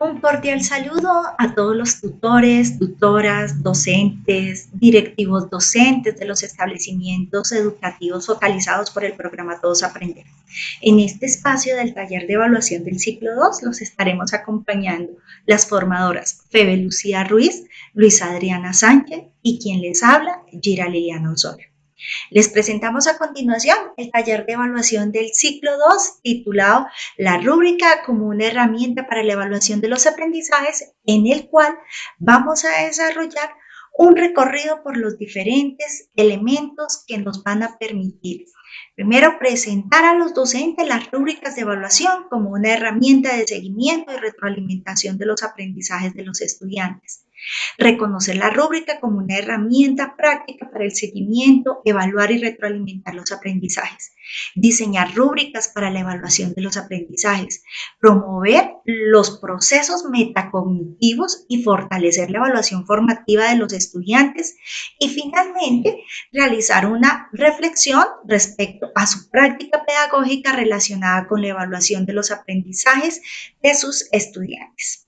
Un cordial saludo a todos los tutores, tutoras, docentes, directivos docentes de los establecimientos educativos focalizados por el programa Todos Aprender. En este espacio del taller de evaluación del ciclo 2 los estaremos acompañando las formadoras Febe Lucía Ruiz, Luisa Adriana Sánchez y quien les habla, Gira Liliana Osorio. Les presentamos a continuación el taller de evaluación del ciclo 2 titulado La rúbrica como una herramienta para la evaluación de los aprendizajes, en el cual vamos a desarrollar un recorrido por los diferentes elementos que nos van a permitir, primero, presentar a los docentes las rúbricas de evaluación como una herramienta de seguimiento y retroalimentación de los aprendizajes de los estudiantes. Reconocer la rúbrica como una herramienta práctica para el seguimiento, evaluar y retroalimentar los aprendizajes. Diseñar rúbricas para la evaluación de los aprendizajes. Promover los procesos metacognitivos y fortalecer la evaluación formativa de los estudiantes. Y finalmente, realizar una reflexión respecto a su práctica pedagógica relacionada con la evaluación de los aprendizajes de sus estudiantes.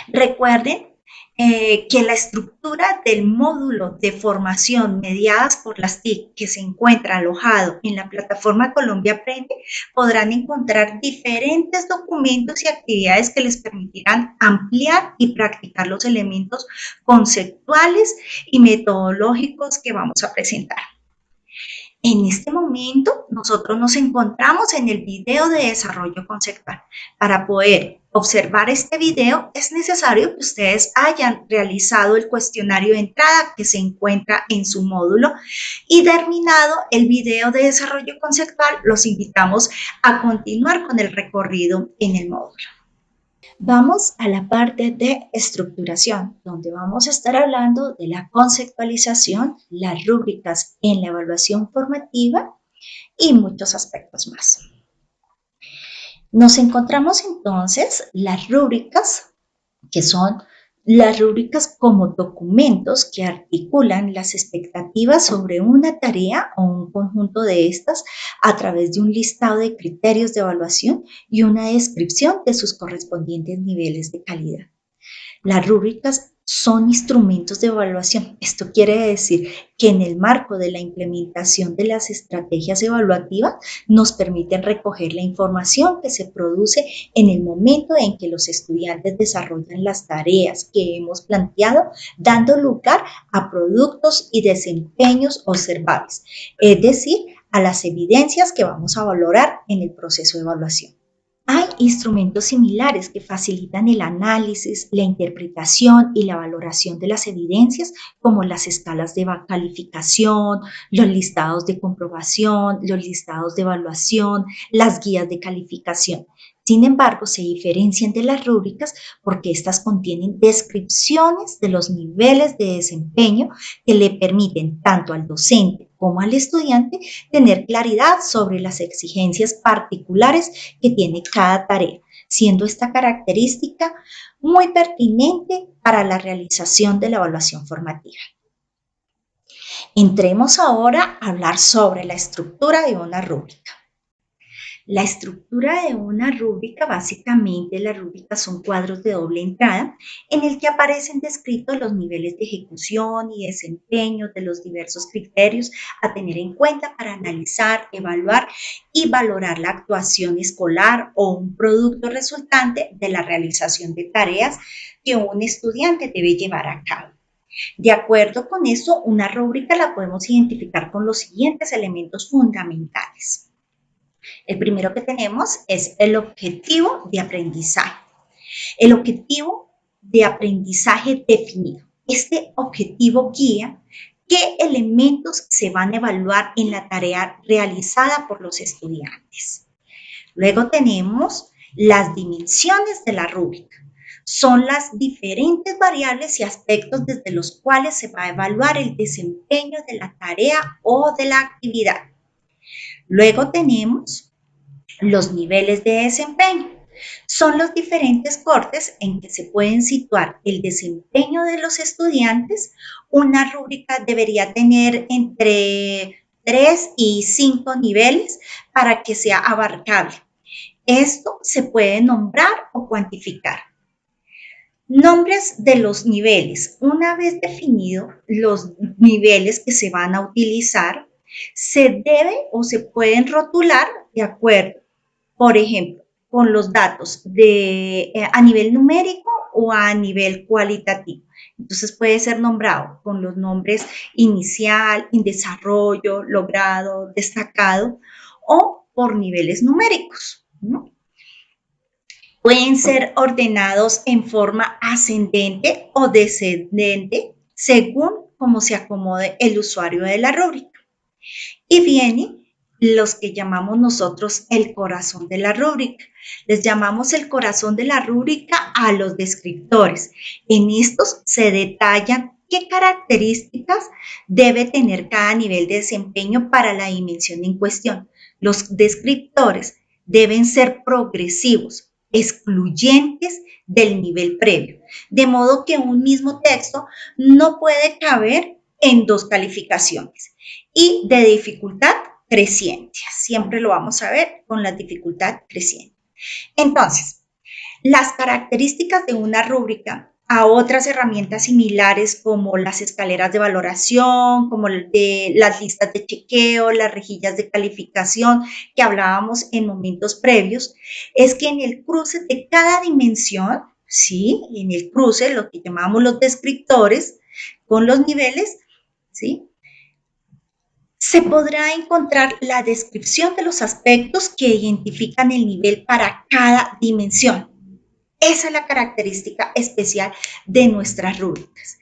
Recuerden que la estructura del módulo de formación mediadas por las TIC que se encuentra alojado en la plataforma Colombia Aprende, podrán encontrar diferentes documentos y actividades que les permitirán ampliar y practicar los elementos conceptuales y metodológicos que vamos a presentar. En este momento, nosotros nos encontramos en el video de desarrollo conceptual. Para poder observar este video, es necesario que ustedes hayan realizado el cuestionario de entrada que se encuentra en su módulo y terminado el video de desarrollo conceptual, los invitamos a continuar con el recorrido en el módulo. Vamos a la parte de estructuración, donde vamos a estar hablando de la conceptualización, las rúbricas en la evaluación formativa y muchos aspectos más. Nos encontramos entonces las rúbricas, que son las rúbricas como documentos que articulan las expectativas sobre una tarea o un conjunto de estas a través de un listado de criterios de evaluación y una descripción de sus correspondientes niveles de calidad. Las rúbricas son instrumentos de evaluación. Esto quiere decir que en el marco de la implementación de las estrategias evaluativas nos permiten recoger la información que se produce en el momento en que los estudiantes desarrollan las tareas que hemos planteado, dando lugar a productos y desempeños observables, es decir, a las evidencias que vamos a valorar en el proceso de evaluación. Hay instrumentos similares que facilitan el análisis, la interpretación y la valoración de las evidencias, como las escalas de calificación, los listados de comprobación, los listados de evaluación, las guías de calificación. Sin embargo, se diferencian de las rúbricas porque estas contienen descripciones de los niveles de desempeño que le permiten tanto al docente como al estudiante tener claridad sobre las exigencias particulares que tiene cada tarea, siendo esta característica muy pertinente para la realización de la evaluación formativa. Entremos ahora a hablar sobre la estructura de una rúbrica. La estructura de una rúbrica, básicamente las rúbricas son cuadros de doble entrada en el que aparecen descritos los niveles de ejecución y desempeño de los diversos criterios a tener en cuenta para analizar, evaluar y valorar la actuación escolar o un producto resultante de la realización de tareas que un estudiante debe llevar a cabo. De acuerdo con eso, una rúbrica la podemos identificar con los siguientes elementos fundamentales. El primero que tenemos es el objetivo de aprendizaje. El objetivo de aprendizaje definido. Este objetivo guía qué elementos se van a evaluar en la tarea realizada por los estudiantes. Luego tenemos las dimensiones de la rúbrica. Son las diferentes variables y aspectos desde los cuales se va a evaluar el desempeño de la tarea o de la actividad. Luego tenemos los niveles de desempeño. Son los diferentes cortes en que se pueden situar el desempeño de los estudiantes. Una rúbrica debería tener entre 3 y 5 niveles para que sea abarcable. Esto se puede nombrar o cuantificar. Nombres de los niveles. Una vez definidos los niveles que se van a utilizar, se debe o se pueden rotular de acuerdo, por ejemplo, con los datos a nivel numérico o a nivel cualitativo. Entonces puede ser nombrado con los nombres inicial, en desarrollo, logrado, destacado o por niveles numéricos, ¿no? Pueden ser ordenados en forma ascendente o descendente según cómo se acomode el usuario de la rúbrica. Y vienen los que llamamos nosotros el corazón de la rúbrica. Les llamamos el corazón de la rúbrica a los descriptores. En estos se detallan qué características debe tener cada nivel de desempeño para la dimensión en cuestión. Los descriptores deben ser progresivos, excluyentes del nivel previo, de modo que un mismo texto no puede caber en dos calificaciones y de dificultad creciente. Siempre lo vamos a ver con la dificultad creciente. Entonces, las características de una rúbrica a otras herramientas similares como las escaleras de valoración, como de las listas de chequeo, las rejillas de calificación que hablábamos en momentos previos, es que en el cruce de cada dimensión, ¿sí? En el cruce, lo que llamamos los descriptores con los niveles, ¿sí? Se podrá encontrar la descripción de los aspectos que identifican el nivel para cada dimensión. Esa es la característica especial de nuestras rúbricas,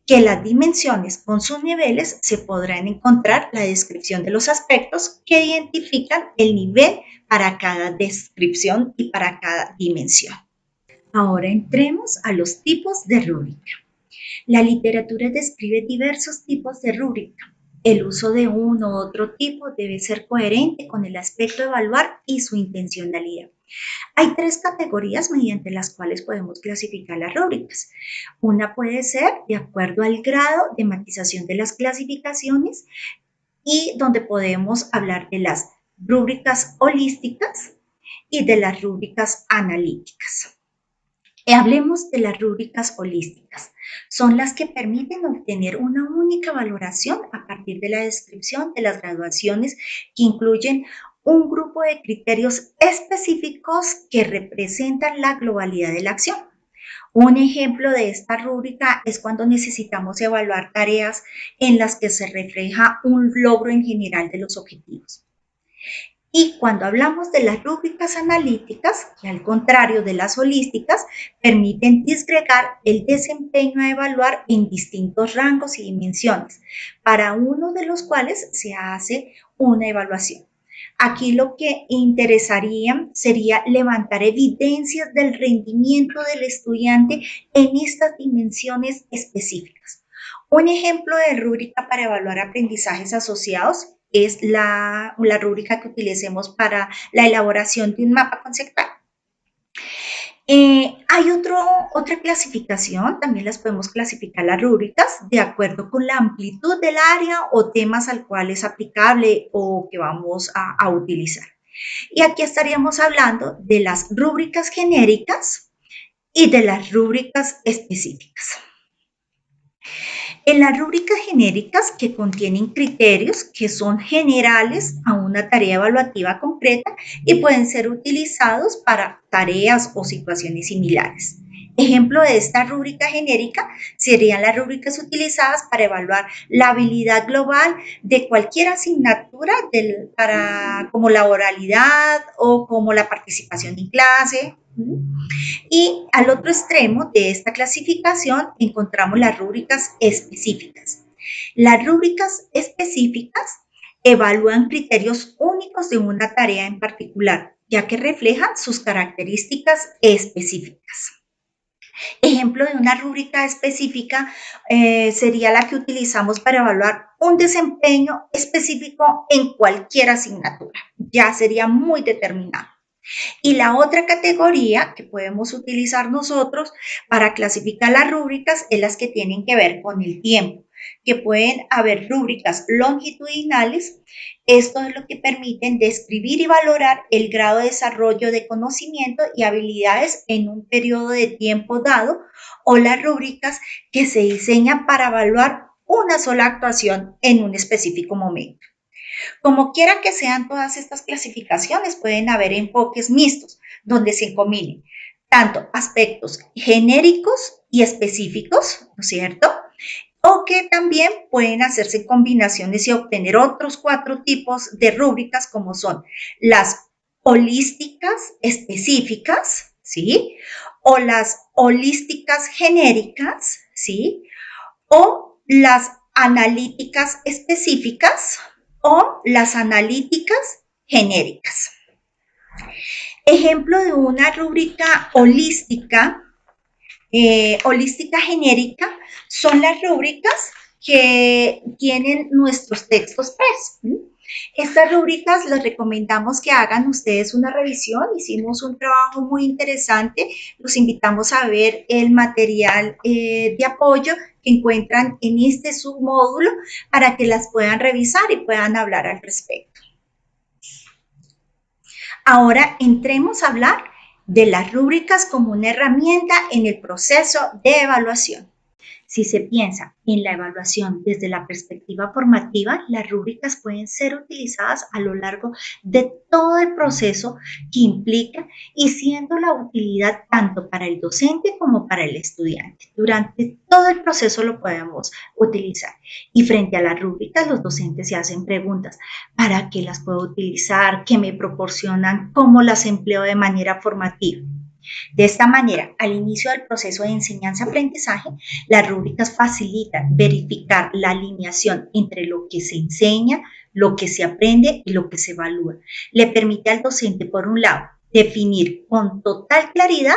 que las dimensiones con sus niveles se podrán encontrar la descripción de los aspectos que identifican el nivel para cada descripción y para cada dimensión. Ahora entremos a los tipos de rúbrica. La literatura describe diversos tipos de rúbrica. El uso de uno u otro tipo debe ser coherente con el aspecto a evaluar y su intencionalidad. Hay tres categorías mediante las cuales podemos clasificar las rúbricas. Una puede ser de acuerdo al grado de matización de las clasificaciones y donde podemos hablar de las rúbricas holísticas y de las rúbricas analíticas. Hablemos de las rúbricas holísticas. Son las que permiten obtener una única valoración a partir de la descripción de las graduaciones que incluyen un grupo de criterios específicos que representan la globalidad de la acción. Un ejemplo de esta rúbrica es cuando necesitamos evaluar tareas en las que se refleja un logro en general de los objetivos. Y cuando hablamos de las rúbricas analíticas, que al contrario de las holísticas, permiten disgregar el desempeño a evaluar en distintos rangos y dimensiones, para uno de los cuales se hace una evaluación. Aquí lo que interesaría sería levantar evidencias del rendimiento del estudiante en estas dimensiones específicas. Un ejemplo de rúbrica para evaluar aprendizajes asociados es la rúbrica que utilicemos para la elaboración de un mapa conceptual. Hay otra clasificación, también las podemos clasificar las rúbricas de acuerdo con la amplitud del área o temas al cual es aplicable o que vamos a utilizar. Y aquí estaríamos hablando de las rúbricas genéricas y de las rúbricas específicas. En las rúbricas genéricas que contienen criterios que son generales a una tarea evaluativa concreta y pueden ser utilizados para tareas o situaciones similares. Ejemplo de esta rúbrica genérica serían las rúbricas utilizadas para evaluar la habilidad global de cualquier asignatura como la oralidad o como la participación en clase. Y al otro extremo de esta clasificación encontramos las rúbricas específicas. Las rúbricas específicas evalúan criterios únicos de una tarea en particular, ya que reflejan sus características específicas. Ejemplo de una rúbrica específica sería la que utilizamos para evaluar un desempeño específico en cualquier asignatura. Ya sería muy determinado. Y la otra categoría que podemos utilizar nosotros para clasificar las rúbricas es las que tienen que ver con el tiempo. que pueden haber rúbricas longitudinales. Esto es lo que permiten describir y valorar el grado de desarrollo de conocimiento y habilidades en un periodo de tiempo dado, o las rúbricas que se diseñan para evaluar una sola actuación en un específico momento. Como quiera que sean todas estas clasificaciones, pueden haber enfoques mixtos, donde se combinen tanto aspectos genéricos y específicos, ¿no es cierto? O que también pueden hacerse combinaciones y obtener otros 4 tipos de rúbricas, como son las holísticas específicas, ¿sí? O las holísticas genéricas, ¿sí? O las analíticas específicas o las analíticas genéricas. Ejemplo de una rúbrica holística genérica son las rúbricas que tienen nuestros textos PRES. Estas rúbricas les recomendamos que hagan ustedes una revisión. Hicimos un trabajo muy interesante. Los invitamos a ver el material de apoyo que encuentran en este submódulo para que las puedan revisar y puedan hablar al respecto. Ahora entremos a hablar de las rúbricas como una herramienta en el proceso de evaluación. Si se piensa en la evaluación desde la perspectiva formativa, las rúbricas pueden ser utilizadas a lo largo de todo el proceso que implica, y siendo la utilidad tanto para el docente como para el estudiante. Durante todo el proceso lo podemos utilizar. Y frente a las rúbricas, los docentes se hacen preguntas: ¿para qué las puedo utilizar? ¿Qué me proporcionan? ¿Cómo las empleo de manera formativa? De esta manera, al inicio del proceso de enseñanza-aprendizaje, las rúbricas facilitan verificar la alineación entre lo que se enseña, lo que se aprende y lo que se evalúa. Le permite al docente, por un lado, definir con total claridad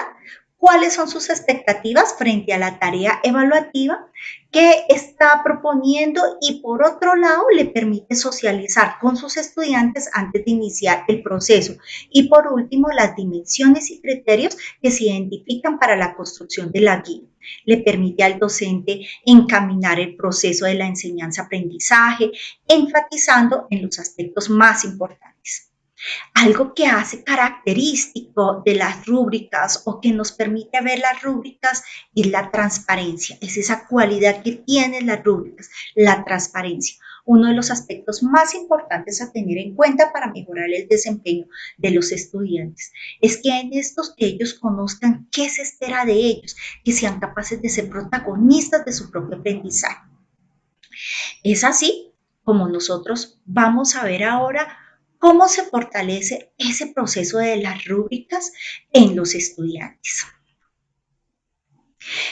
cuáles son sus expectativas frente a la tarea evaluativa que está proponiendo, y por otro lado le permite socializar con sus estudiantes antes de iniciar el proceso. Y por último, las dimensiones y criterios que se identifican para la construcción de la guía. Le permite al docente encaminar el proceso de la enseñanza-aprendizaje, enfatizando en los aspectos más importantes. Algo que hace característico de las rúbricas, o que nos permite ver las rúbricas, es la transparencia. Es esa cualidad que tienen las rúbricas, la transparencia. Uno de los aspectos más importantes a tener en cuenta para mejorar el desempeño de los estudiantes es que en estos ellos conozcan qué se espera de ellos, que sean capaces de ser protagonistas de su propio aprendizaje. Es así como nosotros vamos a ver ahora cómo se fortalece ese proceso de las rúbricas en los estudiantes.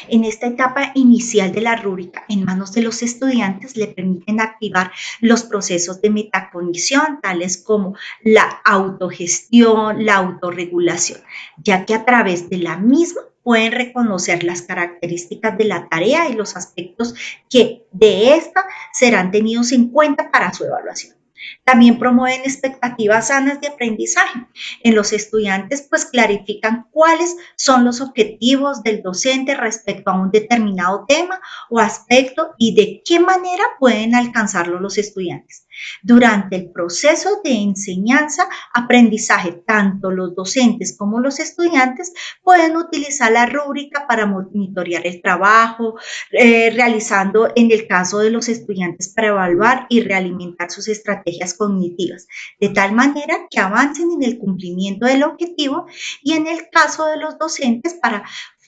En esta etapa inicial de la rúbrica, en manos de los estudiantes, le permiten activar los procesos de metacognición, tales como la autogestión, la autorregulación, ya que a través de la misma pueden reconocer las características de la tarea y los aspectos que de esta serán tenidos en cuenta para su evaluación. También promueven expectativas sanas de aprendizaje. En los estudiantes, pues clarifican cuáles son los objetivos del docente respecto a un determinado tema o aspecto, y de qué manera pueden alcanzarlo los estudiantes. Durante el proceso de enseñanza-aprendizaje, tanto los docentes como los estudiantes pueden utilizar la rúbrica para monitorear el trabajo, realizando, en el caso de los estudiantes, para evaluar y realimentar sus estrategias cognitivas, de tal manera que avancen en el cumplimiento del objetivo, y en el caso de los docentes, para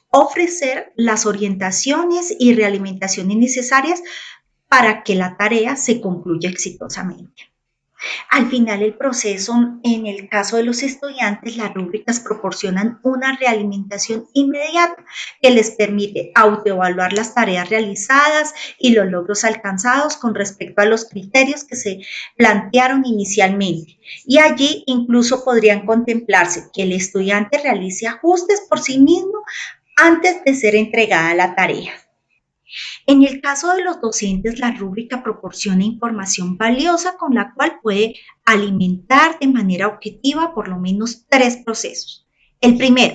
ofrecer las orientaciones y realimentaciones necesarias para que la tarea se concluya exitosamente. Al final del proceso, en el caso de los estudiantes, las rúbricas proporcionan una realimentación inmediata que les permite autoevaluar las tareas realizadas y los logros alcanzados con respecto a los criterios que se plantearon inicialmente. Y allí incluso podrían contemplarse que el estudiante realice ajustes por sí mismo antes de ser entregada la tarea. En el caso de los docentes, la rúbrica proporciona información valiosa con la cual puede alimentar de manera objetiva por lo menos 3 procesos. El primero,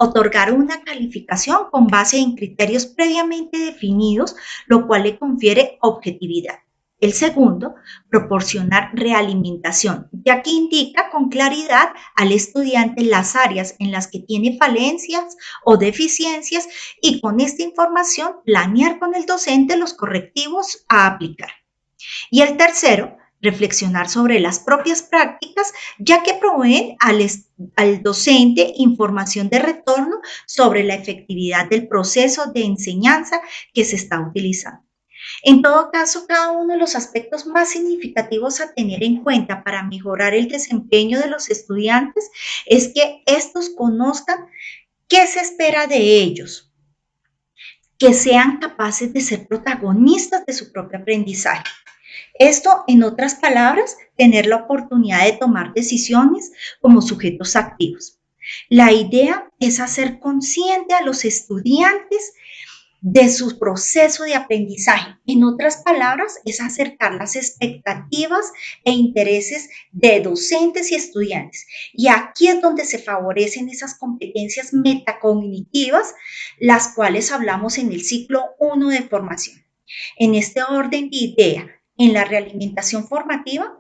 otorgar una calificación con base en criterios previamente definidos, lo cual le confiere objetividad. El segundo, proporcionar realimentación, ya que indica con claridad al estudiante las áreas en las que tiene falencias o deficiencias y con esta información planear con el docente los correctivos a aplicar. Y el tercero, reflexionar sobre las propias prácticas, ya que proveen al docente información de retorno sobre la efectividad del proceso de enseñanza que se está utilizando. En todo caso, cada uno de los aspectos más significativos a tener en cuenta para mejorar el desempeño de los estudiantes es que estos conozcan qué se espera de ellos, que sean capaces de ser protagonistas de su propio aprendizaje. Esto, en otras palabras, tener la oportunidad de tomar decisiones como sujetos activos. La idea es hacer consciente a los estudiantes de su proceso de aprendizaje. En otras palabras, es acercar las expectativas e intereses de docentes y estudiantes. Y aquí es donde se favorecen esas competencias metacognitivas, las cuales hablamos en el ciclo 1 de formación. En este orden de idea, en la realimentación formativa,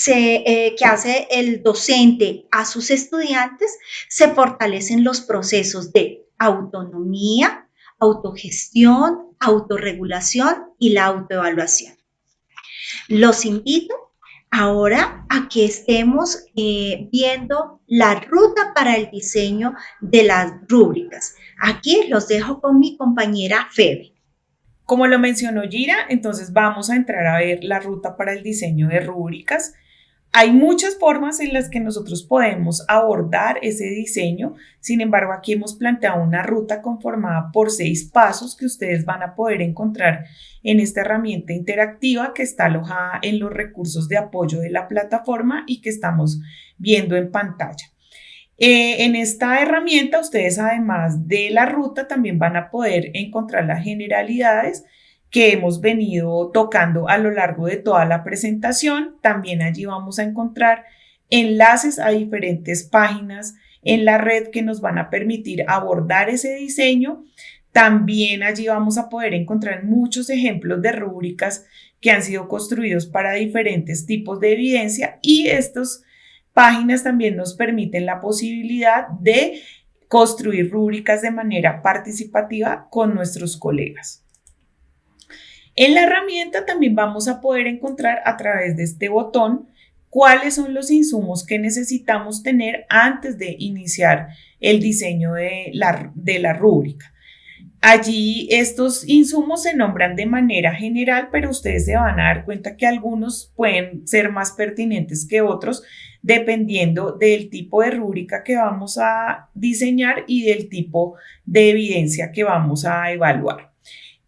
que hace el docente a sus estudiantes, se fortalecen los procesos de autonomía, autogestión, autorregulación y la autoevaluación. Los invito ahora a que estemos viendo la ruta para el diseño de las rúbricas. Aquí los dejo con mi compañera Febe. Como lo mencionó Gira, entonces vamos a entrar a ver la ruta para el diseño de rúbricas. Hay muchas formas en las que nosotros podemos abordar ese diseño. Sin embargo, aquí hemos planteado una ruta conformada por 6 pasos que ustedes van a poder encontrar en esta herramienta interactiva que está alojada en los recursos de apoyo de la plataforma y que estamos viendo en pantalla. En esta herramienta, ustedes además de la ruta también van a poder encontrar las generalidades que hemos venido tocando a lo largo de toda la presentación. También allí vamos a encontrar enlaces a diferentes páginas en la red que nos van a permitir abordar ese diseño. También allí vamos a poder encontrar muchos ejemplos de rúbricas que han sido construidos para diferentes tipos de evidencia y estas páginas también nos permiten la posibilidad de construir rúbricas de manera participativa con nuestros colegas. En la herramienta también vamos a poder encontrar a través de este botón cuáles son los insumos que necesitamos tener antes de iniciar el diseño de la rúbrica. Allí estos insumos se nombran de manera general, pero ustedes se van a dar cuenta que algunos pueden ser más pertinentes que otros dependiendo del tipo de rúbrica que vamos a diseñar y del tipo de evidencia que vamos a evaluar.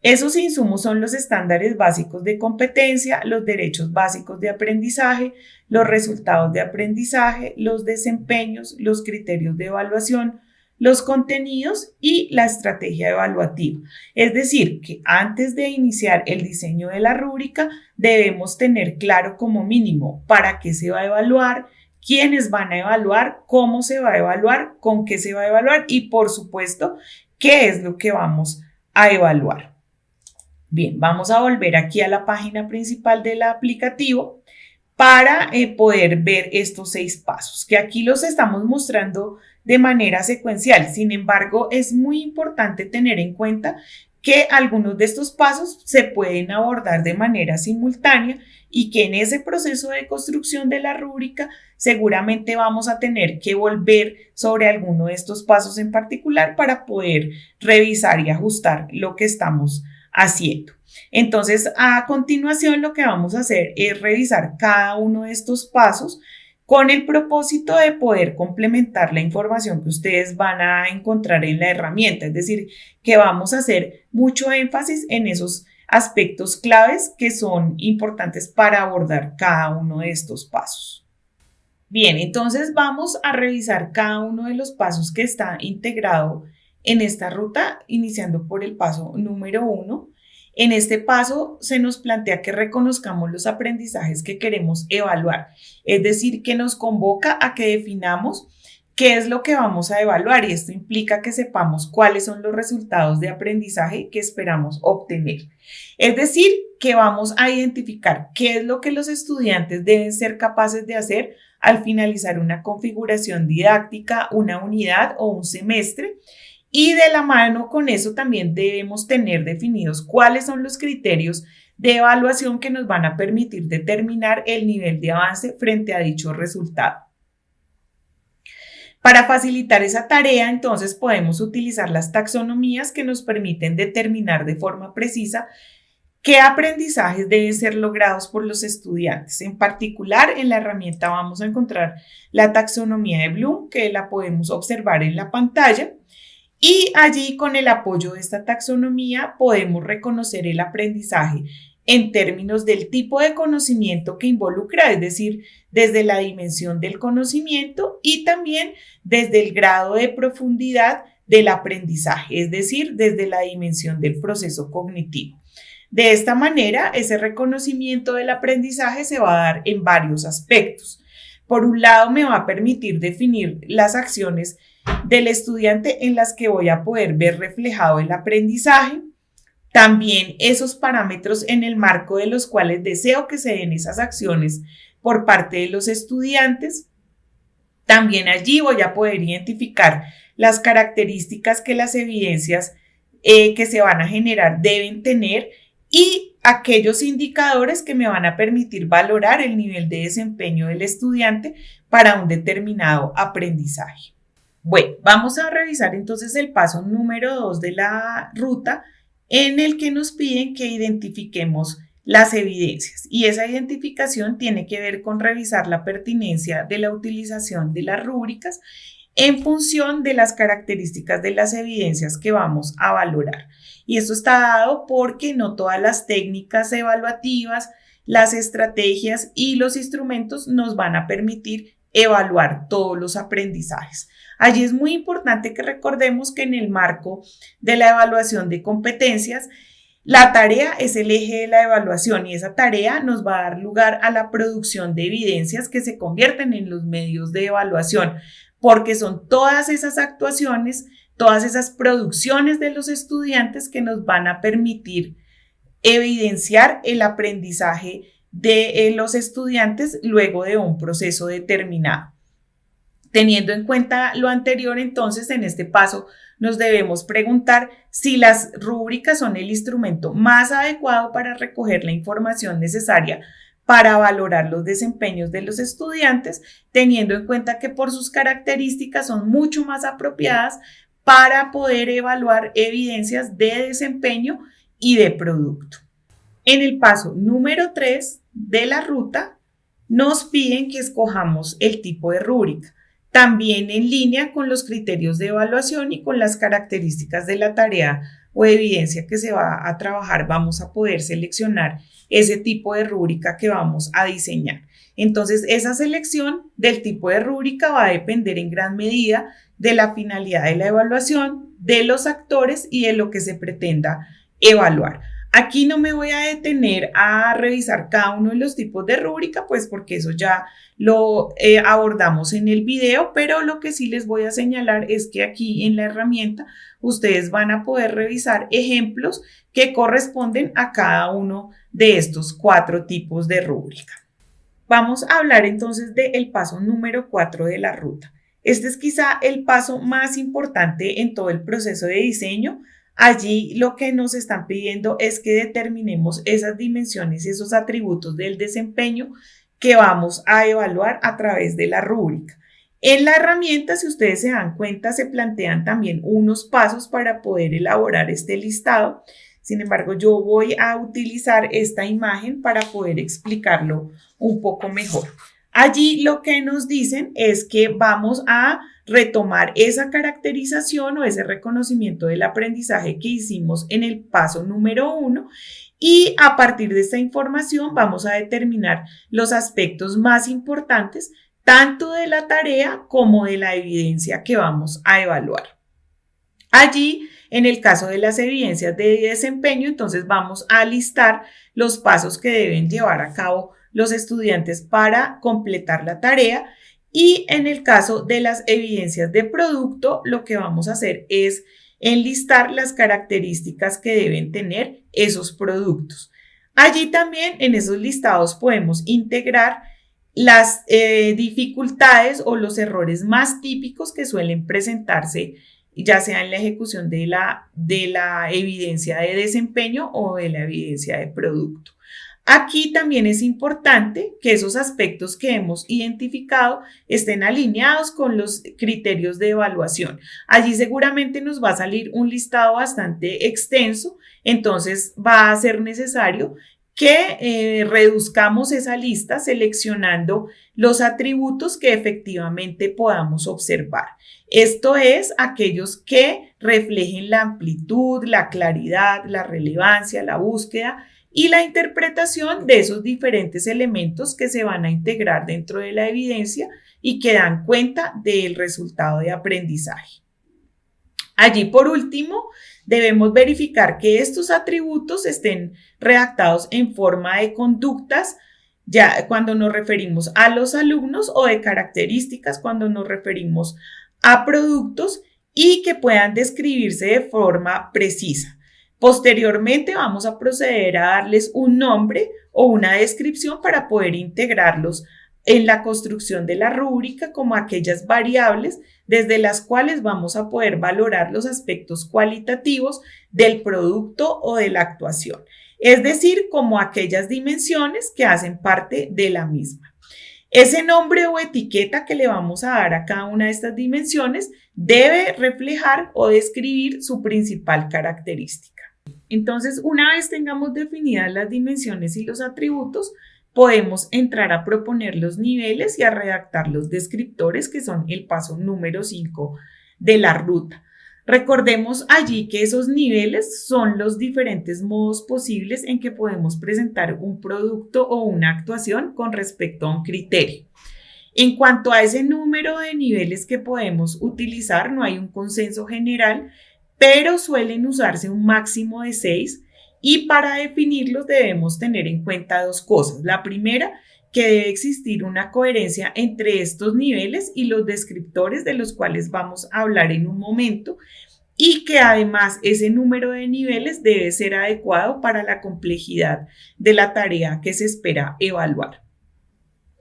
Esos insumos son los estándares básicos de competencia, los derechos básicos de aprendizaje, los resultados de aprendizaje, los desempeños, los criterios de evaluación, los contenidos y la estrategia evaluativa. Es decir, que antes de iniciar el diseño de la rúbrica debemos tener claro como mínimo para qué se va a evaluar, quiénes van a evaluar, cómo se va a evaluar, con qué se va a evaluar y por supuesto, qué es lo que vamos a evaluar. Bien, vamos a volver aquí a la página principal del aplicativo para poder ver estos 6 pasos, que aquí los estamos mostrando de manera secuencial. Sin embargo, es muy importante tener en cuenta que algunos de estos pasos se pueden abordar de manera simultánea y que en ese proceso de construcción de la rúbrica seguramente vamos a tener que volver sobre alguno de estos pasos en particular para poder revisar y ajustar lo que estamos haciendo. Entonces, a continuación lo que vamos a hacer es revisar cada uno de estos pasos con el propósito de poder complementar la información que ustedes van a encontrar en la herramienta. Es decir, que vamos a hacer mucho énfasis en esos aspectos claves que son importantes para abordar cada uno de estos pasos. Bien, entonces vamos a revisar cada uno de los pasos que está integrado en esta ruta, iniciando por el paso número 1. En este paso se nos plantea que reconozcamos los aprendizajes que queremos evaluar, es decir, que nos convoca a que definamos ¿Qué es lo que vamos a evaluar? Y esto implica que sepamos cuáles son los resultados de aprendizaje que esperamos obtener. Es decir, que vamos a identificar qué es lo que los estudiantes deben ser capaces de hacer al finalizar una configuración didáctica, una unidad o un semestre. Y de la mano con eso también debemos tener definidos cuáles son los criterios de evaluación que nos van a permitir determinar el nivel de avance frente a dicho resultado. Para facilitar esa tarea, entonces podemos utilizar las taxonomías que nos permiten determinar de forma precisa qué aprendizajes deben ser logrados por los estudiantes. En particular, en la herramienta vamos a encontrar la taxonomía de Bloom, que la podemos observar en la pantalla. Y allí, con el apoyo de esta taxonomía, podemos reconocer el aprendizaje en términos del tipo de conocimiento que involucra, es decir, desde la dimensión del conocimiento y también desde el grado de profundidad del aprendizaje, es decir, desde la dimensión del proceso cognitivo. De esta manera, ese reconocimiento del aprendizaje se va a dar en varios aspectos. Por un lado, me va a permitir definir las acciones del estudiante en las que voy a poder ver reflejado el aprendizaje. También esos parámetros en el marco de los cuales deseo que se den esas acciones por parte de los estudiantes. También allí voy a poder identificar las características que las evidencias que se van a generar deben tener y aquellos indicadores que me van a permitir valorar el nivel de desempeño del estudiante para un determinado aprendizaje. Bueno, vamos a revisar entonces el paso número 2 de la ruta, en el que nos piden que identifiquemos las evidencias, y esa identificación tiene que ver con revisar la pertinencia de la utilización de las rúbricas en función de las características de las evidencias que vamos a valorar. Y esto está dado porque no todas las técnicas evaluativas, las estrategias y los instrumentos nos van a permitir evaluar todos los aprendizajes. Allí es muy importante que recordemos que en el marco de la evaluación de competencias, la tarea es el eje de la evaluación y esa tarea nos va a dar lugar a la producción de evidencias que se convierten en los medios de evaluación, porque son todas esas actuaciones, todas esas producciones de los estudiantes que nos van a permitir evidenciar el aprendizaje de los estudiantes luego de un proceso determinado. Teniendo en cuenta lo anterior, entonces, en este paso nos debemos preguntar si las rúbricas son el instrumento más adecuado para recoger la información necesaria para valorar los desempeños de los estudiantes, teniendo en cuenta que por sus características son mucho más apropiadas para poder evaluar evidencias de desempeño y de producto. En el paso número 3 de la ruta, nos piden que escojamos el tipo de rúbrica, también en línea con los criterios de evaluación y con las características de la tarea o evidencia que se va a trabajar. Vamos a poder seleccionar ese tipo de rúbrica que vamos a diseñar. Entonces, esa selección del tipo de rúbrica va a depender en gran medida de la finalidad de la evaluación, de los actores y de lo que se pretenda evaluar. Aquí no me voy a detener a revisar cada uno de los tipos de rúbrica, pues porque eso ya lo abordamos en el video, pero lo que sí les voy a señalar es que aquí en la herramienta ustedes van a poder revisar ejemplos que corresponden a cada uno de estos 4 tipos de rúbrica. Vamos a hablar entonces del paso número 4 de la ruta. Este es quizá el paso más importante en todo el proceso de diseño. Allí lo que nos están pidiendo es que determinemos esas dimensiones, esos atributos del desempeño que vamos a evaluar a través de la rúbrica. En la herramienta, si ustedes se dan cuenta, se plantean también unos pasos para poder elaborar este listado. Sin embargo, yo voy a utilizar esta imagen para poder explicarlo un poco mejor. Allí lo que nos dicen es que vamos a retomar esa caracterización o ese reconocimiento del aprendizaje que hicimos en el paso número 1 y a partir de esta información vamos a determinar los aspectos más importantes tanto de la tarea como de la evidencia que vamos a evaluar. Allí, en el caso de las evidencias de desempeño, entonces vamos a listar los pasos que deben llevar a cabo los estudiantes para completar la tarea Y en el caso de las evidencias de producto, lo que vamos a hacer es enlistar las características que deben tener esos productos. Allí también en esos listados podemos integrar las dificultades o los errores más típicos que suelen presentarse, ya sea en la ejecución de la evidencia de desempeño o de la evidencia de producto. Aquí también es importante que esos aspectos que hemos identificado estén alineados con los criterios de evaluación. Allí seguramente nos va a salir un listado bastante extenso, entonces va a ser necesario que reduzcamos esa lista seleccionando los atributos que efectivamente podamos observar. Esto es aquellos que reflejen la amplitud, la claridad, la relevancia, la búsqueda y la interpretación de esos diferentes elementos que se van a integrar dentro de la evidencia y que dan cuenta del resultado de aprendizaje. Allí, por último, debemos verificar que estos atributos estén redactados en forma de conductas, ya cuando nos referimos a los alumnos, o de características cuando nos referimos a productos, y que puedan describirse de forma precisa. Posteriormente vamos a proceder a darles un nombre o una descripción para poder integrarlos en la construcción de la rúbrica como aquellas variables desde las cuales vamos a poder valorar los aspectos cualitativos del producto o de la actuación, es decir, como aquellas dimensiones que hacen parte de la misma. Ese nombre o etiqueta que le vamos a dar a cada una de estas dimensiones debe reflejar o describir su principal característica. Entonces, una vez tengamos definidas las dimensiones y los atributos, podemos entrar a proponer los niveles y a redactar los descriptores, que son el paso número 5 de la ruta. Recordemos allí que esos niveles son los diferentes modos posibles en que podemos presentar un producto o una actuación con respecto a un criterio. En cuanto a ese número de niveles que podemos utilizar, no hay un consenso general, pero suelen usarse un máximo de 6. Y para definirlos debemos tener en cuenta dos cosas. La primera, que debe existir una coherencia entre estos niveles y los descriptores de los cuales vamos a hablar en un momento, y que además ese número de niveles debe ser adecuado para la complejidad de la tarea que se espera evaluar.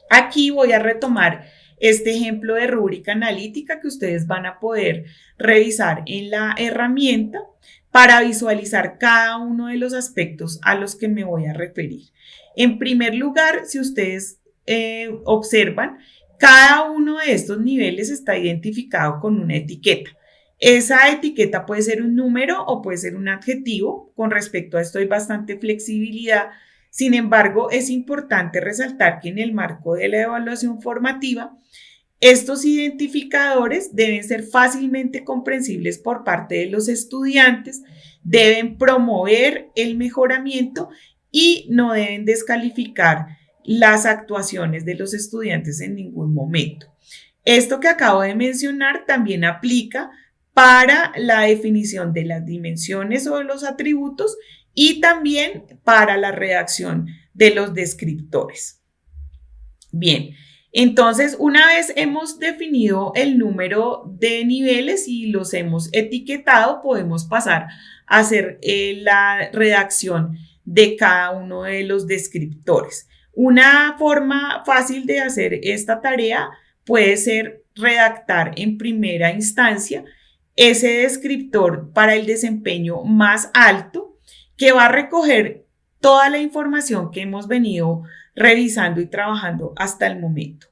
Aquí voy a retomar este ejemplo de rúbrica analítica que ustedes van a poder revisar en la herramienta para visualizar cada uno de los aspectos a los que me voy a referir. En primer lugar, si ustedes observan, cada uno de estos niveles está identificado con una etiqueta. Esa etiqueta puede ser un número o puede ser un adjetivo. Con respecto a esto hay bastante flexibilidad. Sin embargo, es importante resaltar que en el marco de la evaluación formativa, estos identificadores deben ser fácilmente comprensibles por parte de los estudiantes, deben promover el mejoramiento y no deben descalificar las actuaciones de los estudiantes en ningún momento. Esto que acabo de mencionar también aplica para la definición de las dimensiones o de los atributos y también para la redacción de los descriptores. Bien. Entonces, una vez hemos definido el número de niveles y los hemos etiquetado, podemos pasar a hacer la redacción de cada uno de los descriptores. Una forma fácil de hacer esta tarea puede ser redactar en primera instancia ese descriptor para el desempeño más alto, que va a recoger toda la información que hemos venido revisando y trabajando hasta el momento.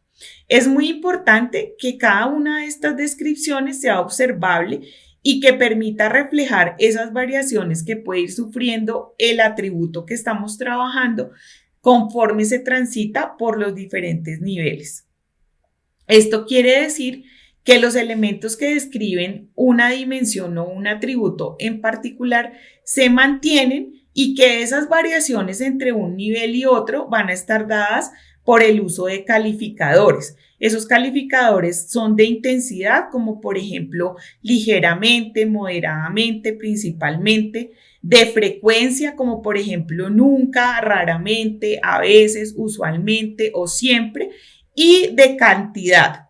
Es muy importante que cada una de estas descripciones sea observable y que permita reflejar esas variaciones que puede ir sufriendo el atributo que estamos trabajando conforme se transita por los diferentes niveles. Esto quiere decir que los elementos que describen una dimensión o un atributo en particular se mantienen y que esas variaciones entre un nivel y otro van a estar dadas por el uso de calificadores. Esos calificadores son de intensidad, como por ejemplo ligeramente, moderadamente, principalmente; de frecuencia, como por ejemplo nunca, raramente, a veces, usualmente o siempre; y de cantidad,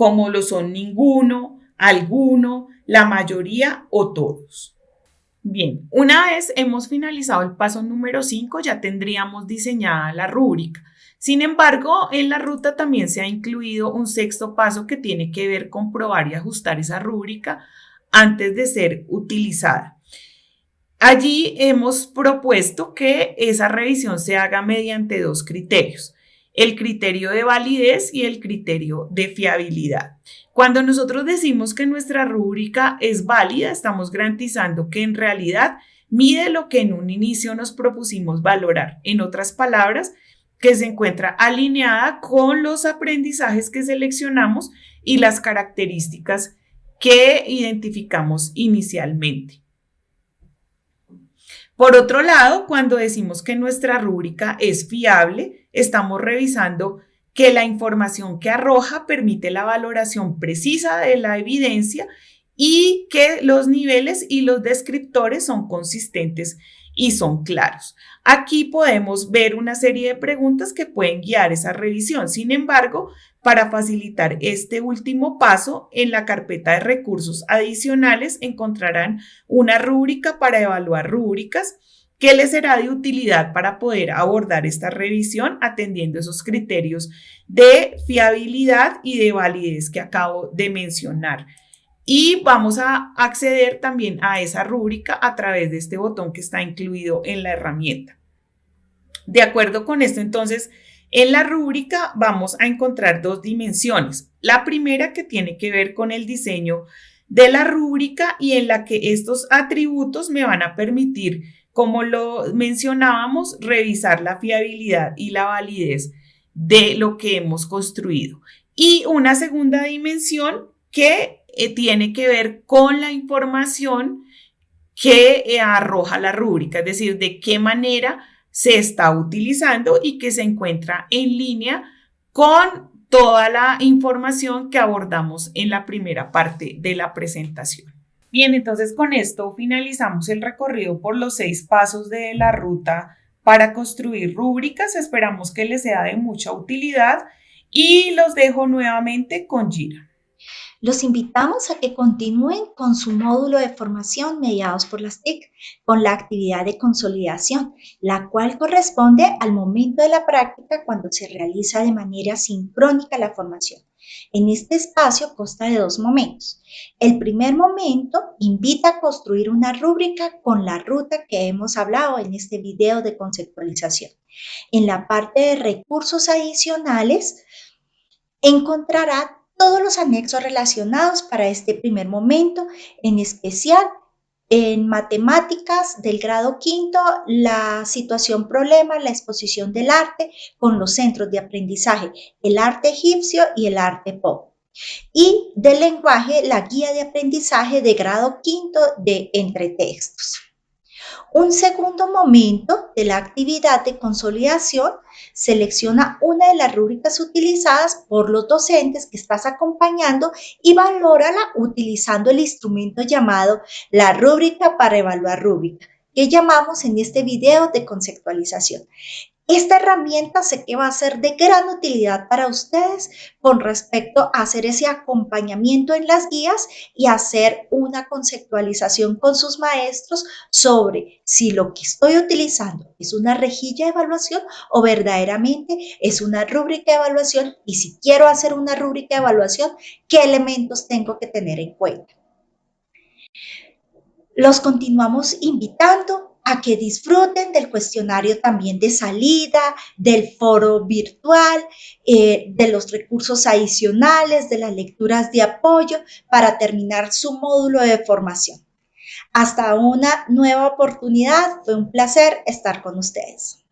como lo son ninguno, alguno, la mayoría o todos. Bien, una vez hemos finalizado el paso número 5, ya tendríamos diseñada la rúbrica. Sin embargo, en la ruta también se ha incluido un sexto paso que tiene que ver con probar y ajustar esa rúbrica antes de ser utilizada. Allí hemos propuesto que esa revisión se haga mediante dos criterios: el criterio de validez y el criterio de fiabilidad. Cuando nosotros decimos que nuestra rúbrica es válida, estamos garantizando que en realidad mide lo que en un inicio nos propusimos valorar. En otras palabras, que se encuentra alineada con los aprendizajes que seleccionamos y las características que identificamos inicialmente. Por otro lado, cuando decimos que nuestra rúbrica es fiable, estamos revisando que la información que arroja permite la valoración precisa de la evidencia y que los niveles y los descriptores son consistentes y son claros. Aquí podemos ver una serie de preguntas que pueden guiar esa revisión. Sin embargo, para facilitar este último paso, en la carpeta de recursos adicionales encontrarán una rúbrica para evaluar rúbricas que les será de utilidad para poder abordar esta revisión atendiendo esos criterios de fiabilidad y de validez que acabo de mencionar. Y vamos a acceder también a esa rúbrica a través de este botón que está incluido en la herramienta. De acuerdo con esto, entonces, en la rúbrica vamos a encontrar dos dimensiones. La primera, que tiene que ver con el diseño de la rúbrica y en la que estos atributos me van a permitir, como lo mencionábamos, revisar la fiabilidad y la validez de lo que hemos construido. Y una segunda dimensión que tiene que ver con la información que arroja la rúbrica, es decir, de qué manera se está utilizando y que se encuentra en línea con toda la información que abordamos en la primera parte de la presentación. Bien, entonces con esto finalizamos el recorrido por los 6 pasos de la ruta para construir rúbricas. Esperamos que les sea de mucha utilidad y los dejo nuevamente con Gira. Los invitamos a que continúen con su módulo de formación mediados por las TIC, con la actividad de consolidación, la cual corresponde al momento de la práctica cuando se realiza de manera sincrónica la formación. En este espacio consta de 2 momentos. El primer momento invita a construir una rúbrica con la ruta que hemos hablado en este video de conceptualización. En la parte de recursos adicionales encontrará todos los anexos relacionados para este primer momento, en especial en matemáticas del grado quinto, la situación problema, la exposición del arte con los centros de aprendizaje, el arte egipcio y el arte pop. Y del lenguaje, la guía de aprendizaje de grado quinto de entretextos. Un segundo momento de la actividad de consolidación, selecciona una de las rúbricas utilizadas por los docentes que estás acompañando y valórala utilizando el instrumento llamado la rúbrica para evaluar rúbrica, que llamamos en este video de conceptualización. Esta herramienta sé que va a ser de gran utilidad para ustedes con respecto a hacer ese acompañamiento en las guías y hacer una conceptualización con sus maestros sobre si lo que estoy utilizando es una rejilla de evaluación o verdaderamente es una rúbrica de evaluación, y si quiero hacer una rúbrica de evaluación, ¿qué elementos tengo que tener en cuenta? Los continuamos invitando a que disfruten del cuestionario también de salida, del foro virtual, de los recursos adicionales, de las lecturas de apoyo para terminar su módulo de formación. Hasta una nueva oportunidad, fue un placer estar con ustedes.